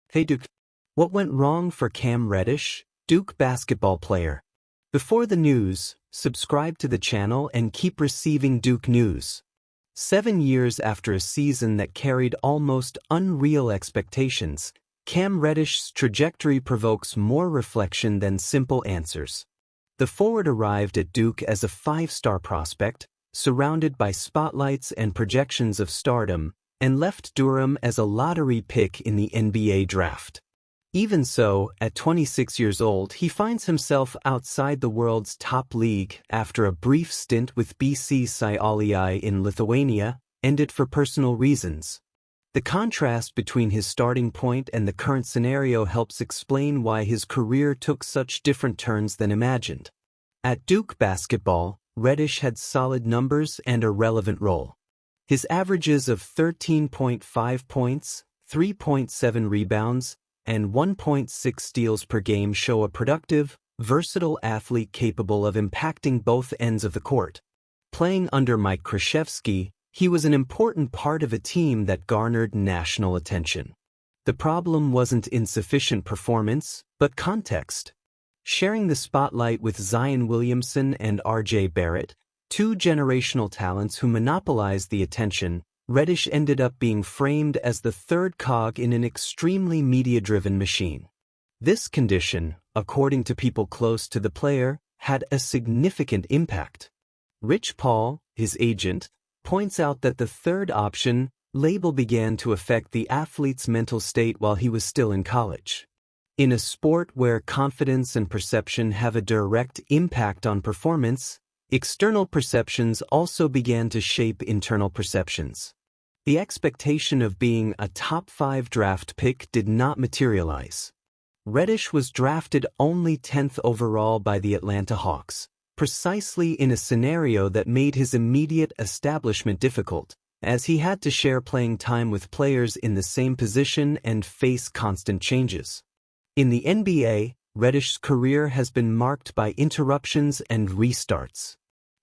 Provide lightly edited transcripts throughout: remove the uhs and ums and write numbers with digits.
Hey Duke, what went wrong for Cam Reddish, Duke basketball player? Before the news, subscribe to the channel and keep receiving Duke news. 7 years after a season that carried almost unreal expectations, Cam Reddish's trajectory provokes more reflection than simple answers. The forward arrived at Duke as a 5-star prospect, surrounded by spotlights and projections of stardom, and left Durham as a lottery pick in the NBA draft. Even so, at 26 years old, he finds himself outside the world's top league after a brief stint with BC Šiauliai in Lithuania ended for personal reasons. The contrast between his starting point and the current scenario helps explain why his career took such different turns than imagined. At Duke basketball, Reddish had solid numbers and a relevant role. His averages of 13.5 points, 3.7 rebounds, and 1.6 steals per game show a productive, versatile athlete capable of impacting both ends of the court. Playing under Mike Krzyzewski, he was an important part of a team that garnered national attention. The problem wasn't insufficient performance, but context. Sharing the spotlight with Zion Williamson and R.J. Barrett, two generational talents who monopolized the attention, Reddish ended up being framed as the third cog in an extremely media-driven machine. This condition, according to people close to the player, had a significant impact. Rich Paul, his agent, points out that the third option label began to affect the athlete's mental state while he was still in college. In a sport where confidence and perception have a direct impact on performance, external perceptions also began to shape internal perceptions. The expectation of being a top 5 draft pick did not materialize. Reddish was drafted only 10th overall by the Atlanta Hawks, precisely in a scenario that made his immediate establishment difficult, as he had to share playing time with players in the same position and face constant changes. In the NBA, Reddish's career has been marked by interruptions and restarts.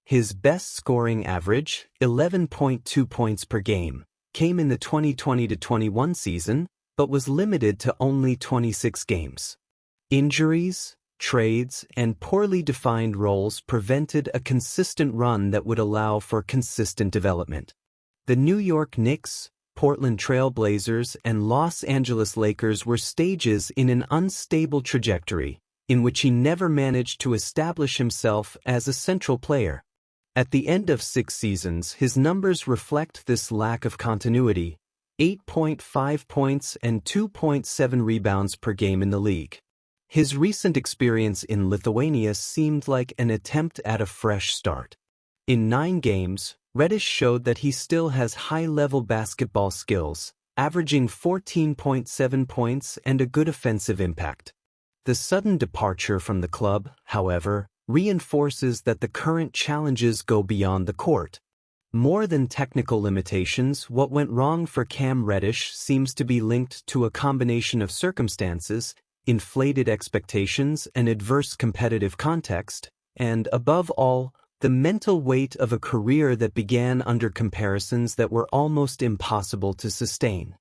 His best scoring average, 11.2 points per game, came in the 2020-21 season, but was limited to only 26 games. Injuries, trades, and poorly defined roles prevented a consistent run that would allow for consistent development. The New York Knicks, Portland Trail Blazers, and Los Angeles Lakers were stages in an unstable trajectory, in which he never managed to establish himself as a central player. At the end of 6 seasons, his numbers reflect this lack of continuity: 8.5 points and 2.7 rebounds per game in the league. His recent experience in Lithuania seemed like an attempt at a fresh start. In 9 games, Reddish showed that he still has high-level basketball skills, averaging 14.7 points and a good offensive impact. The sudden departure from the club, however, reinforces that the current challenges go beyond the court. More than technical limitations, what went wrong for Cam Reddish seems to be linked to a combination of circumstances, inflated expectations, an adverse competitive context, and, above all, the mental weight of a career that began under comparisons that were almost impossible to sustain.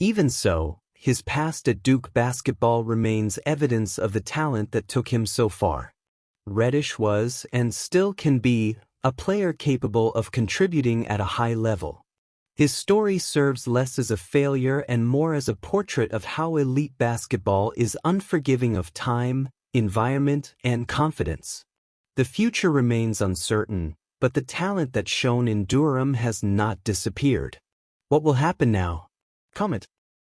Even so, his past at Duke basketball remains evidence of the talent that took him so far. Reddish was, and still can be, a player capable of contributing at a high level. His story serves less as a failure and more as a portrait of how elite basketball is unforgiving of time, environment, and confidence. The future remains uncertain, but the talent that's shown in Durham has not disappeared. What will happen now? Comment.